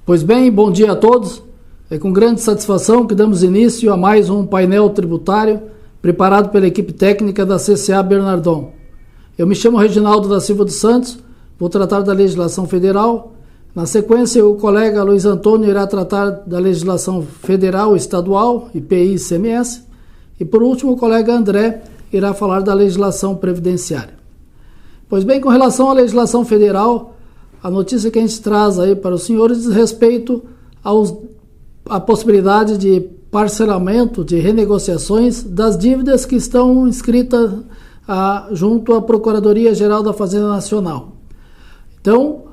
Pois bem, bom dia a todos. É com grande satisfação que damos início a mais um painel tributário preparado pela equipe técnica da CCA Bernardon. Eu me chamo Reginaldo da Silva dos Santos, vou tratar da legislação federal. Na sequência, o colega Luiz Antônio irá tratar da legislação federal e estadual, IPI e ICMS. E por último, o colega André irá falar da legislação previdenciária. Pois bem, com relação à legislação federal, a notícia que a gente traz aí para os senhores diz respeito à possibilidade de parcelamento, de renegociações das dívidas que estão inscritas junto à Procuradoria-Geral da Fazenda Nacional. Então,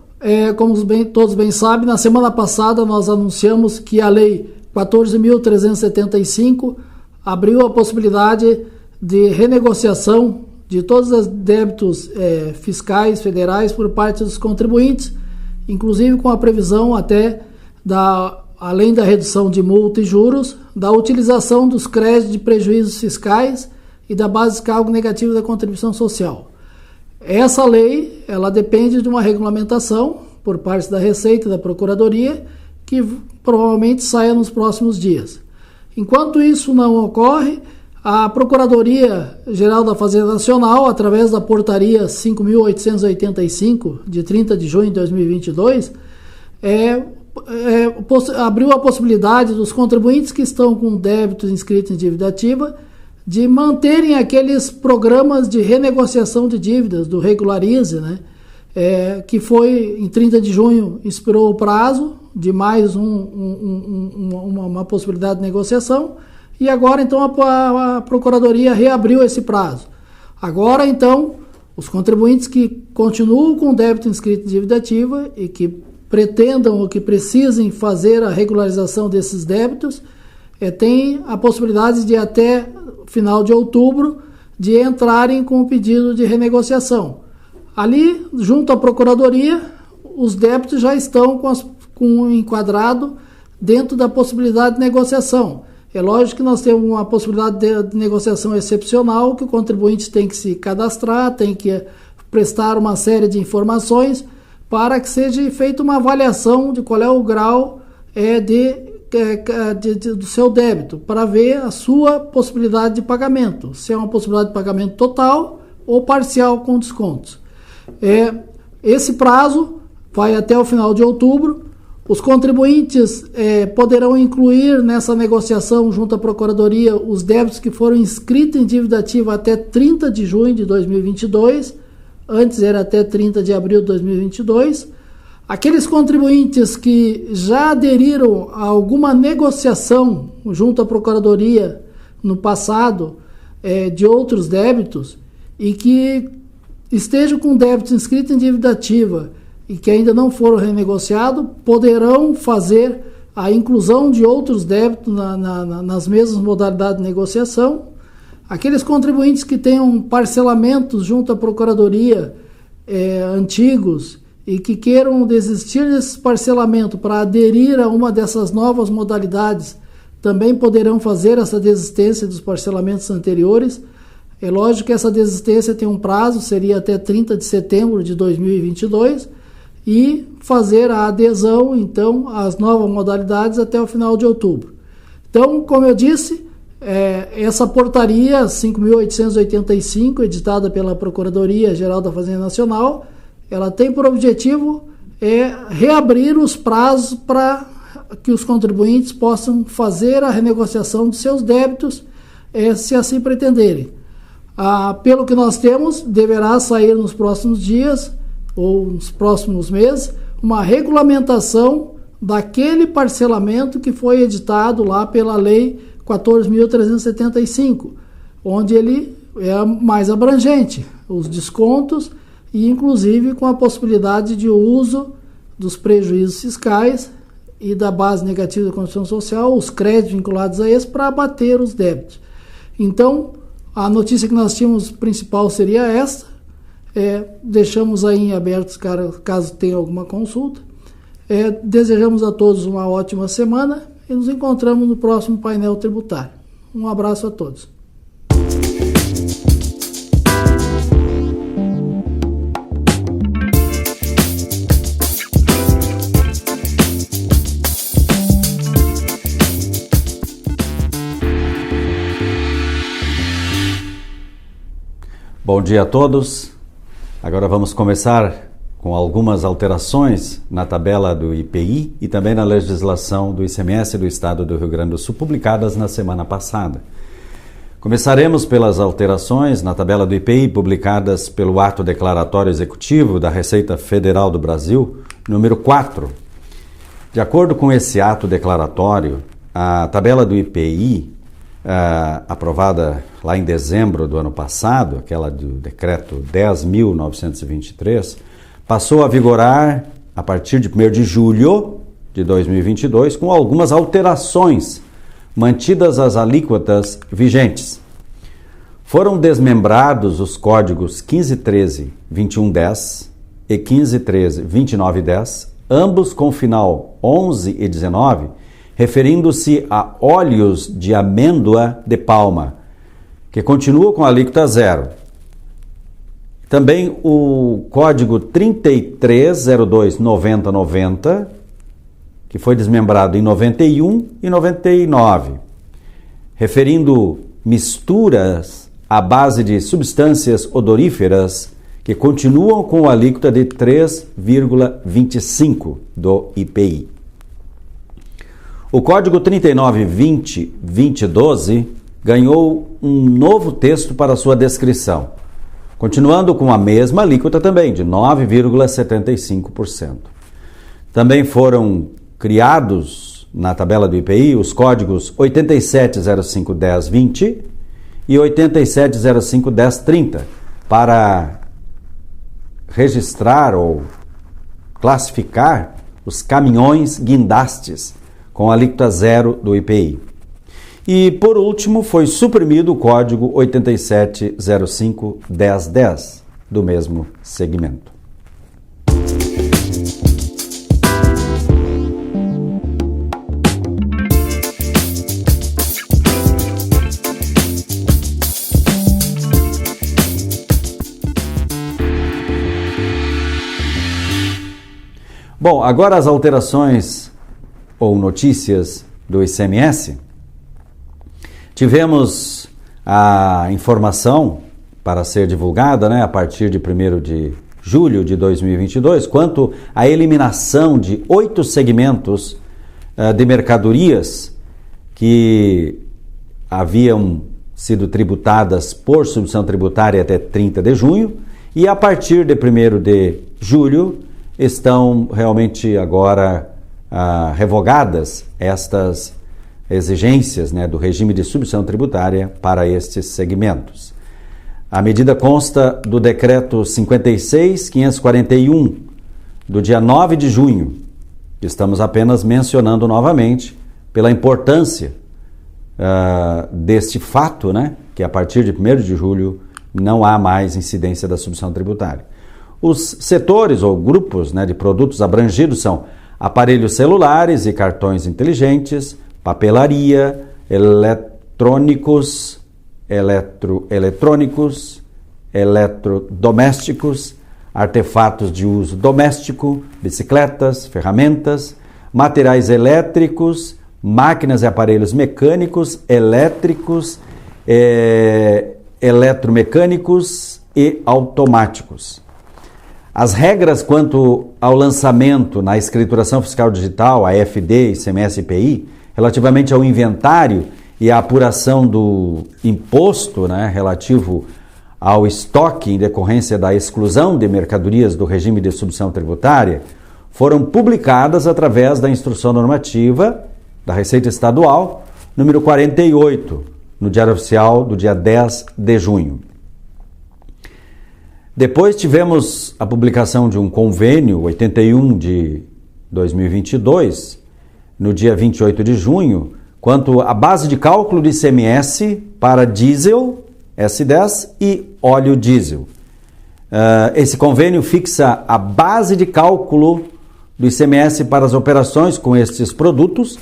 como todos bem sabem, na semana passada nós anunciamos que a Lei 14.375 abriu a possibilidade de renegociação de todos os débitos fiscais federais por parte dos contribuintes, inclusive com a previsão até, além da redução de multa e juros, da utilização dos créditos de prejuízos fiscais e da base de cálculo negativa da contribuição social. Essa lei, ela depende de uma regulamentação por parte da Receita e da Procuradoria, que provavelmente saia nos próximos dias. Enquanto isso não ocorre, a Procuradoria-Geral da Fazenda Nacional, através da Portaria 5.885, de 30 de junho de 2022, abriu a possibilidade dos contribuintes que estão com débitos inscritos em dívida ativa de manterem aqueles programas de renegociação de dívidas do Regularize, né? Que foi em 30 de junho, expirou o prazo de mais uma possibilidade de negociação. E agora, então, a Procuradoria reabriu esse prazo. Agora, então, os contribuintes que continuam com débito inscrito em dívida ativa e que pretendam ou que precisem fazer a regularização desses débitos, têm a possibilidade de, até final de outubro, de entrarem com o pedido de renegociação. Ali, junto à Procuradoria, os débitos já estão com enquadrado dentro da possibilidade de negociação. É lógico que nós temos uma possibilidade de negociação excepcional, que o contribuinte tem que se cadastrar, tem que prestar uma série de informações para que seja feita uma avaliação de qual é o grau do seu débito, para ver a sua possibilidade de pagamento, se é uma possibilidade de pagamento total ou parcial com descontos. Esse prazo vai até o final de outubro. Os contribuintes poderão incluir nessa negociação junto à Procuradoria os débitos que foram inscritos em dívida ativa até 30 de junho de 2022, antes era até 30 de abril de 2022. Aqueles contribuintes que já aderiram a alguma negociação junto à Procuradoria no passado de outros débitos e que estejam com débitos inscritos em dívida ativa e que ainda não foram renegociados, poderão fazer a inclusão de outros débitos nas mesmas modalidades de negociação. Aqueles contribuintes que tenham parcelamentos junto à Procuradoria antigos e que queiram desistir desse parcelamento para aderir a uma dessas novas modalidades, também poderão fazer essa desistência dos parcelamentos anteriores. É lógico que essa desistência tem um prazo, seria até 30 de setembro de 2022, e fazer a adesão, então, às novas modalidades até o final de outubro. Então, como eu disse, essa portaria 5.885, editada pela Procuradoria-Geral da Fazenda Nacional, ela tem por objetivo reabrir os prazos para que os contribuintes possam fazer a renegociação de seus débitos, se assim pretenderem. Pelo que nós temos, deverá sair nos próximos dias ou nos próximos meses uma regulamentação daquele parcelamento que foi editado lá pela Lei 14.375, onde ele é mais abrangente, os descontos e inclusive com a possibilidade de uso dos prejuízos fiscais e da base negativa da contribuição social, os créditos vinculados a esse, para abater os débitos. Então, a notícia que nós tínhamos principal seria esta. Deixamos aí em aberto caso tenha alguma consulta. Desejamos a todos uma ótima semana e nos encontramos no próximo painel tributário. Um abraço a todos. Bom dia a todos. Agora vamos começar com algumas alterações na tabela do IPI e também na legislação do ICMS do Estado do Rio Grande do Sul, publicadas na semana passada. Começaremos pelas alterações na tabela do IPI, publicadas pelo Ato Declaratório Executivo da Receita Federal do Brasil, número 4. De acordo com esse ato declaratório, a tabela do IPI, aprovada lá em dezembro do ano passado, aquela do decreto 10.923, passou a vigorar a partir de 1º de julho de 2022, com algumas alterações, mantidas as alíquotas vigentes. Foram desmembrados os códigos 1513-2110 e 1513-2910, ambos com final 11 e 19, referindo-se a óleos de amêndoa de palma, que continua com a alíquota zero. Também o código 33029090, que foi desmembrado em 91 e 99, referindo misturas à base de substâncias odoríferas que continuam com a alíquota de 3,25 do IPI. O código 3920-2012 ganhou um novo texto para sua descrição, continuando com a mesma alíquota também, de 9,75%. Também foram criados na tabela do IPI os códigos 87051020 e 87051030 para registrar ou classificar os caminhões guindastes com alíquota zero do IPI. E, por último, foi suprimido o código 87051010 do mesmo segmento. Bom, agora as alterações ou notícias do ICMS. Tivemos a informação para ser divulgada, a partir de 1º de julho de 2022, quanto à eliminação de 8 segmentos de mercadorias que haviam sido tributadas por substituição tributária até 30 de junho e a partir de 1º de julho estão realmente agora revogadas estas exigências do regime de substituição tributária para estes segmentos. A medida consta do decreto 56.541 do dia 9 de junho, que estamos apenas mencionando novamente pela importância deste fato, que a partir de 1º de julho não há mais incidência da substituição tributária. Os setores ou grupos de produtos abrangidos são aparelhos celulares e cartões inteligentes, papelaria, eletrônicos, eletroeletrônicos, eletrodomésticos, artefatos de uso doméstico, bicicletas, ferramentas, materiais elétricos, máquinas e aparelhos mecânicos, elétricos, eletromecânicos e automáticos. As regras quanto ao lançamento na escrituração fiscal digital, a AFD, ICMS e IPI, relativamente ao inventário e à apuração do imposto relativo ao estoque em decorrência da exclusão de mercadorias do regime de substituição tributária, foram publicadas através da Instrução Normativa da Receita Estadual, número 48, no Diário Oficial do dia 10 de junho. Depois tivemos a publicação de um convênio 81 de 2022, no dia 28 de junho, quanto à base de cálculo de ICMS para diesel, S10 e óleo diesel. Esse convênio fixa a base de cálculo do ICMS para as operações com estes produtos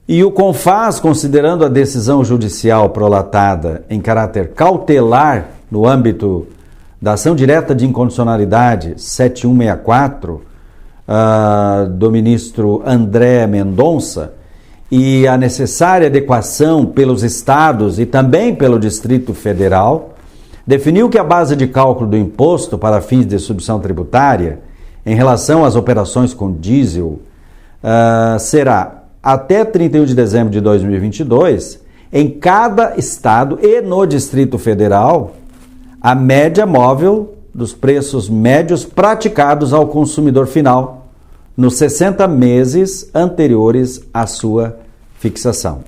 e o CONFAS, considerando a decisão judicial prolatada em caráter cautelar no âmbito da ação direta de incondicionalidade 7164 do ministro André Mendonça e a necessária adequação pelos estados e também pelo Distrito Federal, definiu que a base de cálculo do imposto para fins de substituição tributária em relação às operações com diesel será até 31 de dezembro de 2022, em cada estado e no Distrito Federal, a média móvel dos preços médios praticados ao consumidor final nos 60 meses anteriores à sua fixação.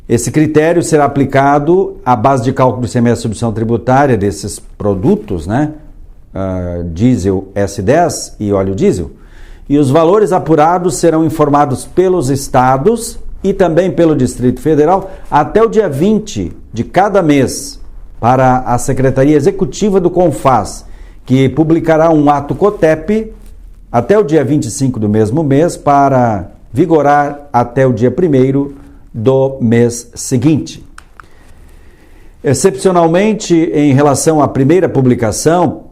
Esse critério será aplicado à base de cálculo do ICMS de substituição tributária desses produtos, né? Diesel S10 e óleo diesel, e os valores apurados serão informados pelos estados e também pelo Distrito Federal até o dia 20 de cada mês para a Secretaria Executiva do CONFAS, que publicará um ato COTEP até o dia 25 do mesmo mês para vigorar até o dia 1º do mês seguinte. Excepcionalmente, em relação à primeira publicação,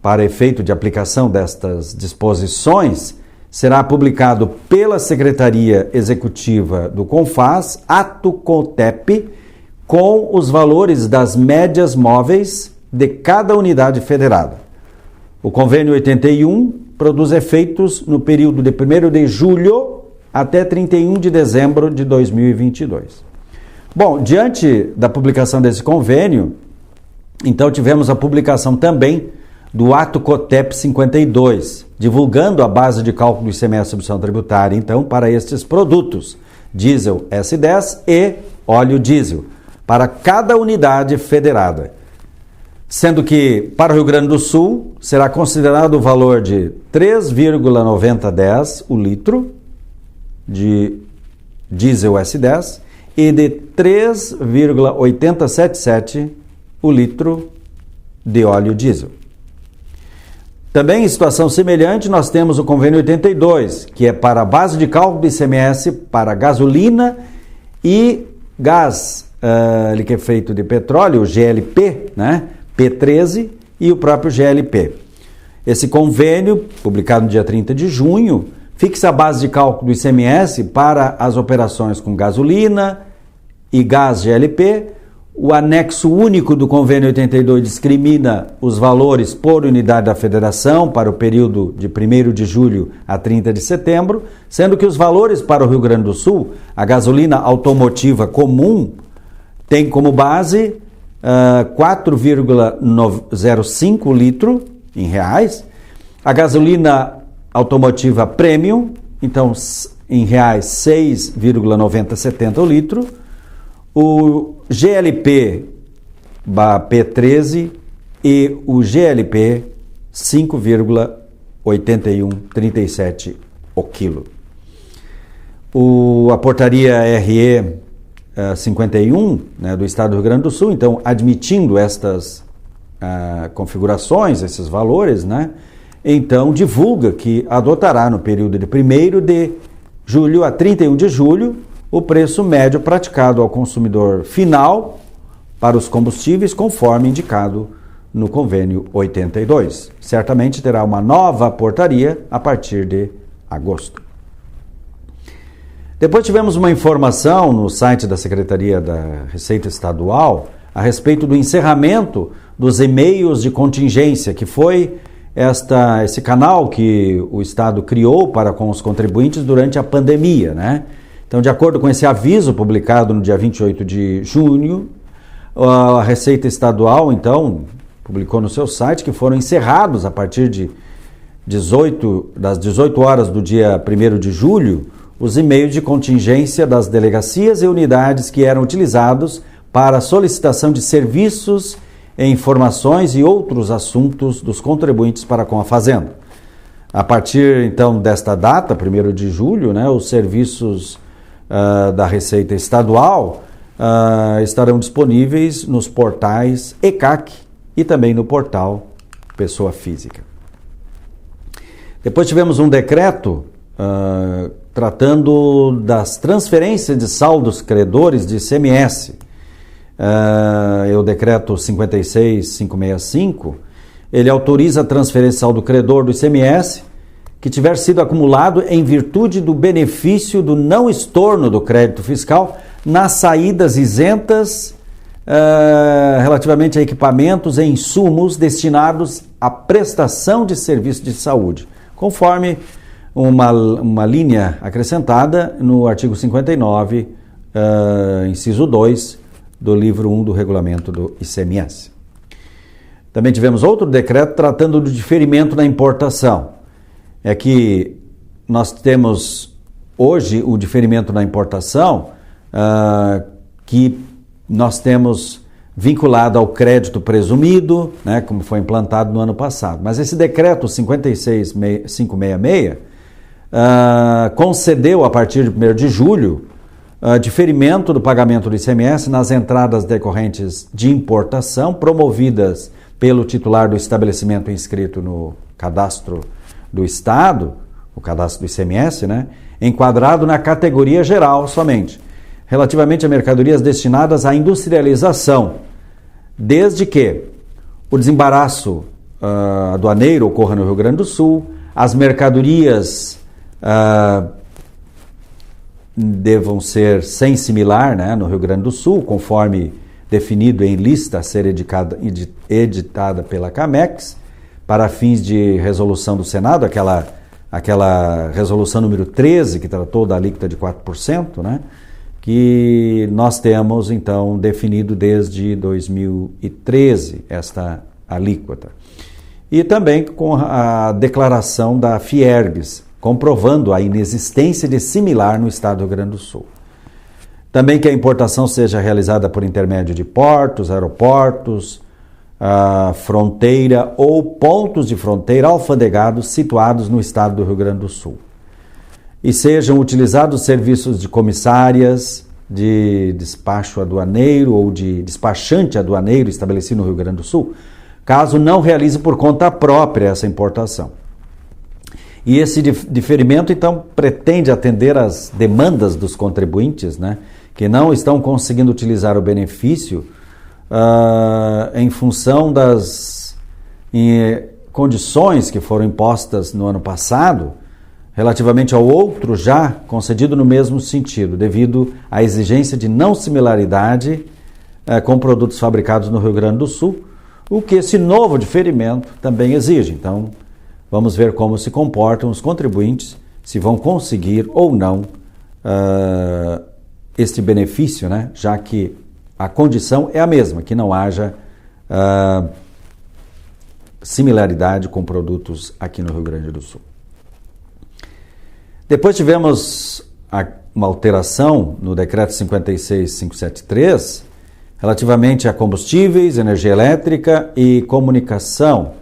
para efeito de aplicação destas disposições, será publicado pela Secretaria Executiva do CONFAS ato COTEP com os valores das médias móveis de cada unidade federada. O convênio 81 produz efeitos no período de 1º de julho até 31 de dezembro de 2022. Bom, diante da publicação desse convênio, então tivemos a publicação também do ato COTEP 52, divulgando a base de cálculo do ICMS de substituição tributária, então, para estes produtos, diesel S10 e óleo diesel, para cada unidade federada. Sendo que, para o Rio Grande do Sul, será considerado o valor de 3,9010 o litro de diesel S10 e de 3,8077 o litro de óleo diesel. Também em situação semelhante, nós temos o convênio 82, que é para a base de cálculo do ICMS para gasolina e gás liquefeito de petróleo, o GLP, né? P13 e o próprio GLP. Esse convênio, publicado no dia 30 de junho, fixa a base de cálculo do ICMS para as operações com gasolina e gás GLP. O anexo único do convênio 82 discrimina os valores por unidade da federação para o período de 1º de julho a 30 de setembro, sendo que os valores para o Rio Grande do Sul, a gasolina automotiva comum, tem como base 4,05 litro em reais, a gasolina automotiva premium, então em reais 6,9070 o litro, o GLP P13 e o GLP 5,8137 o quilo. A portaria RE 51, né, do Estado do Rio Grande do Sul, então, admitindo estas configurações, esses valores, né, então divulga que adotará no período de 1º de julho a 31 de julho o preço médio praticado ao consumidor final para os combustíveis, conforme indicado no convênio 82. Certamente terá uma nova portaria a partir de agosto. Depois tivemos uma informação no site da Secretaria da Receita Estadual a respeito do encerramento dos e-mails de contingência, que foi esse canal que o Estado criou para com os contribuintes durante a pandemia, né? Então, de acordo com esse aviso publicado no dia 28 de junho, a Receita Estadual, então, publicou no seu site que foram encerrados a partir de das 18 horas do dia 1º de julho, os e-mails de contingência das delegacias e unidades que eram utilizados para solicitação de serviços, informações e outros assuntos dos contribuintes para com a Fazenda. A partir, então, desta data, 1º de julho, né, os serviços da Receita Estadual estarão disponíveis nos portais ECAC e também no portal Pessoa Física. Depois tivemos um decreto tratando das transferências de saldos credores de ICMS. É o decreto 56565, ele autoriza a transferência de saldo credor do ICMS que tiver sido acumulado em virtude do benefício do não estorno do crédito fiscal nas saídas isentas relativamente a equipamentos e insumos destinados à prestação de serviço de saúde, conforme uma linha acrescentada no artigo 59, inciso 2, do livro 1 do regulamento do ICMS. Também tivemos outro decreto tratando do diferimento na importação. É que nós temos hoje o diferimento na importação que nós temos vinculado ao crédito presumido, né, como foi implantado no ano passado. Mas esse decreto 56566 concedeu, a partir de 1º de julho, diferimento do pagamento do ICMS nas entradas decorrentes de importação promovidas pelo titular do estabelecimento inscrito no cadastro do Estado, o cadastro do ICMS, né, enquadrado na categoria geral somente, relativamente a mercadorias destinadas à industrialização, desde que o desembaraço aduaneiro ocorra no Rio Grande do Sul, as mercadorias devam ser sem similar, né, no Rio Grande do Sul, conforme definido em lista a ser editada pela CAMEX, para fins de resolução do Senado, aquela resolução número 13, que tratou da alíquota de 4%, né, que nós temos, então, definido desde 2013, esta alíquota. E também com a declaração da Fiergs, comprovando a inexistência de similar no estado do Rio Grande do Sul. Também que a importação seja realizada por intermédio de portos, aeroportos, fronteira ou pontos de fronteira alfandegados situados no estado do Rio Grande do Sul. E sejam utilizados serviços de comissárias, de despacho aduaneiro ou de despachante aduaneiro estabelecido no Rio Grande do Sul, caso não realize por conta própria essa importação. E esse diferimento, então, pretende atender às demandas dos contribuintes, né, que não estão conseguindo utilizar o benefício em função das condições que foram impostas no ano passado, relativamente ao outro já concedido no mesmo sentido, devido à exigência de não similaridade com produtos fabricados no Rio Grande do Sul, o que esse novo diferimento também exige. Então, vamos ver como se comportam os contribuintes, se vão conseguir ou não este benefício, né? Já que a condição é a mesma, que não haja similaridade com produtos aqui no Rio Grande do Sul. Depois tivemos uma alteração no decreto 56573, relativamente a combustíveis, energia elétrica e comunicação,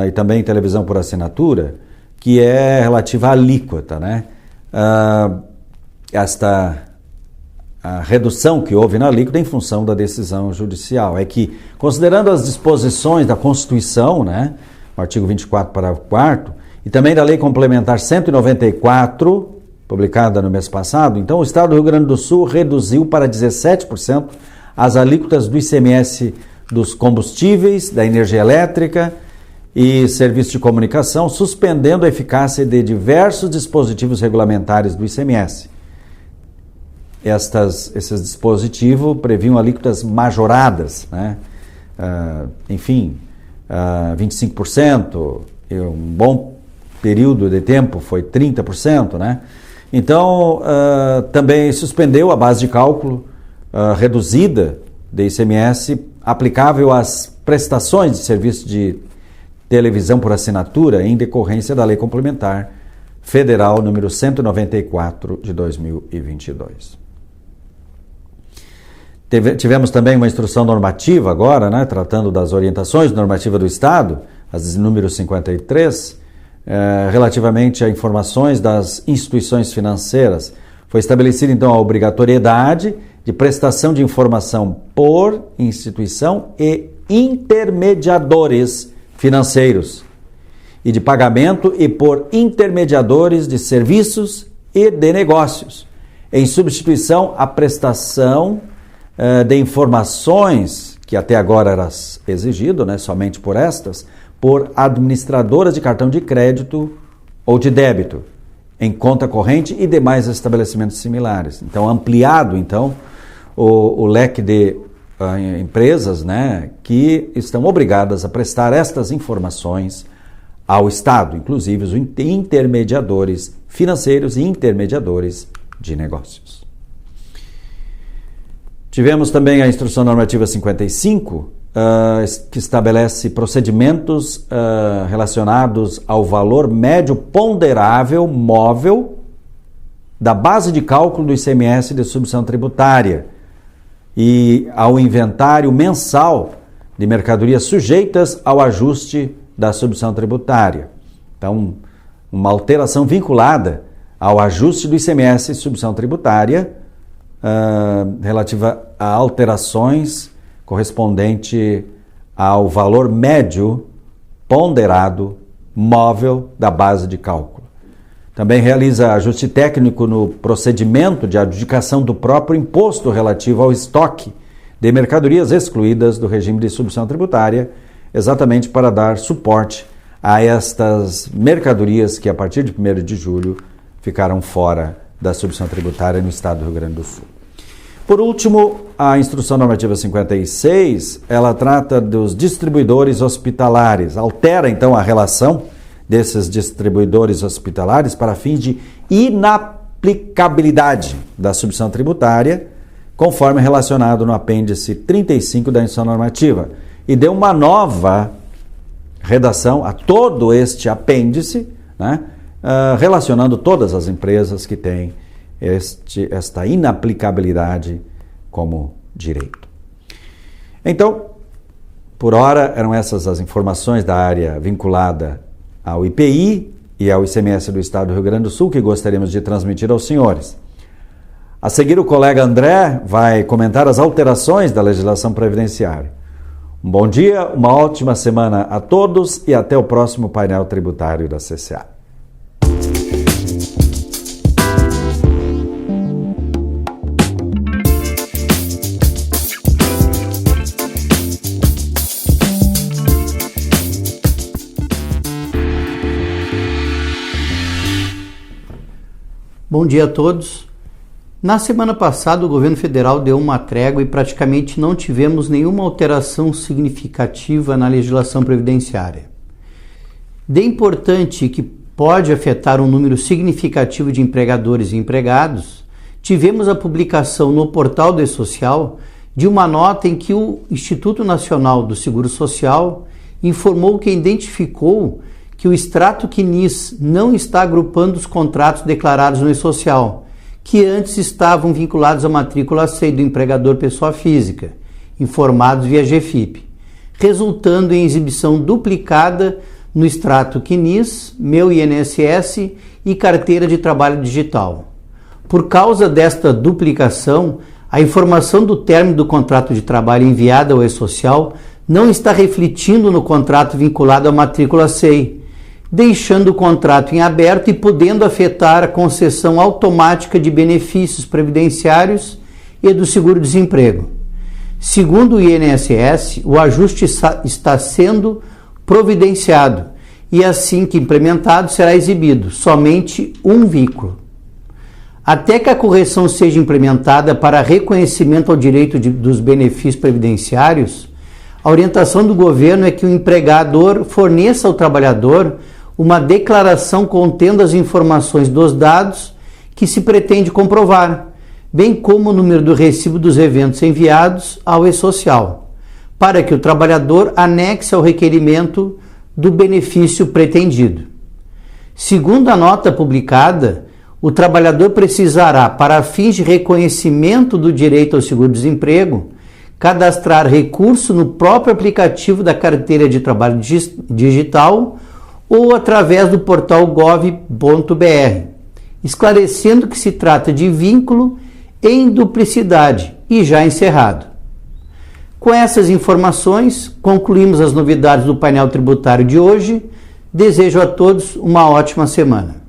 e também televisão por assinatura, que é relativa à alíquota, né? A redução que houve na alíquota em função da decisão judicial é que, considerando as disposições da Constituição, né, o artigo 24, parágrafo 4º, e também da Lei Complementar 194, publicada no mês passado, então o Estado do Rio Grande do Sul reduziu para 17% as alíquotas do ICMS dos combustíveis, da energia elétrica e serviços de comunicação, suspendendo a eficácia de diversos dispositivos regulamentares do ICMS. Esses dispositivos previam alíquotas majoradas, né? 25%, um bom período de tempo foi 30%, né? Então, também suspendeu a base de cálculo reduzida de ICMS aplicável às prestações de serviço de televisão por assinatura em decorrência da Lei Complementar Federal número 194 de 2022. Tivemos também uma instrução normativa agora, né, tratando das orientações normativas do Estado, as número 53, relativamente a informações das instituições financeiras. Foi estabelecida, então, a obrigatoriedade de prestação de informação por instituição e intermediadores financeiros, e de pagamento e por intermediadores de serviços e de negócios, em substituição à prestação de informações, que até agora era exigido, né, somente por estas, por administradoras de cartão de crédito ou de débito, em conta corrente e demais estabelecimentos similares. Então, ampliado, então, o leque de empresas, né, que estão obrigadas a prestar estas informações ao Estado, inclusive os intermediadores financeiros e intermediadores de negócios. Tivemos também a Instrução Normativa 55, que estabelece procedimentos relacionados ao valor médio ponderável móvel da base de cálculo do ICMS de substituição tributária e ao inventário mensal de mercadorias sujeitas ao ajuste da substituição tributária. Então, uma alteração vinculada ao ajuste do ICMS de substituição tributária relativa a alterações correspondente ao valor médio ponderado móvel da base de cálculo. Também realiza ajuste técnico no procedimento de adjudicação do próprio imposto relativo ao estoque de mercadorias excluídas do regime de substituição tributária, exatamente para dar suporte a estas mercadorias que, a partir de 1º de julho, ficaram fora da substituição tributária no estado do Rio Grande do Sul. Por último, a Instrução Normativa 56, ela trata dos distribuidores hospitalares, altera então a relação desses distribuidores hospitalares para fins de inaplicabilidade da substituição tributária, conforme relacionado no apêndice 35 da Instrução Normativa, e deu uma nova redação a todo este apêndice, né, relacionando todas as empresas que têm esta inaplicabilidade como direito. Então, por hora, eram essas as informações da área vinculada ao IPI e ao ICMS do Estado do Rio Grande do Sul que gostaríamos de transmitir aos senhores. A seguir, o colega André vai comentar as alterações da legislação previdenciária. Um bom dia, uma ótima semana a todos e até o próximo painel tributário da CCA. Bom dia a todos. Na semana passada, o governo federal deu uma trégua e praticamente não tivemos nenhuma alteração significativa na legislação previdenciária. De importante que pode afetar um número significativo de empregadores e empregados, tivemos a publicação no portal do E-Social de uma nota em que o Instituto Nacional do Seguro Social informou que identificou que o extrato CNIS não está agrupando os contratos declarados no E-Social, que antes estavam vinculados à matrícula C do empregador pessoa física, informados via GFIP, resultando em exibição duplicada no extrato CNIS, Meu INSS e Carteira de Trabalho Digital. Por causa desta duplicação, a informação do término do contrato de trabalho enviada ao E-Social não está refletindo no contrato vinculado à matrícula SEI, deixando o contrato em aberto e podendo afetar a concessão automática de benefícios previdenciários e do seguro-desemprego. Segundo o INSS, o ajuste está sendo providenciado e, assim que implementado, será exibido somente um vínculo. Até que a correção seja implementada para reconhecimento ao direito dos benefícios previdenciários, a orientação do governo é que o empregador forneça ao trabalhador uma declaração contendo as informações dos dados que se pretende comprovar, bem como o número do recibo dos eventos enviados ao E-Social, para que o trabalhador anexe ao requerimento do benefício pretendido. Segundo a nota publicada, o trabalhador precisará, para fins de reconhecimento do direito ao seguro-desemprego, cadastrar recurso no próprio aplicativo da Carteira de Trabalho Digital ou através do portal gov.br, esclarecendo que se trata de vínculo em duplicidade e já encerrado. Com essas informações, concluímos as novidades do painel tributário de hoje. Desejo a todos uma ótima semana.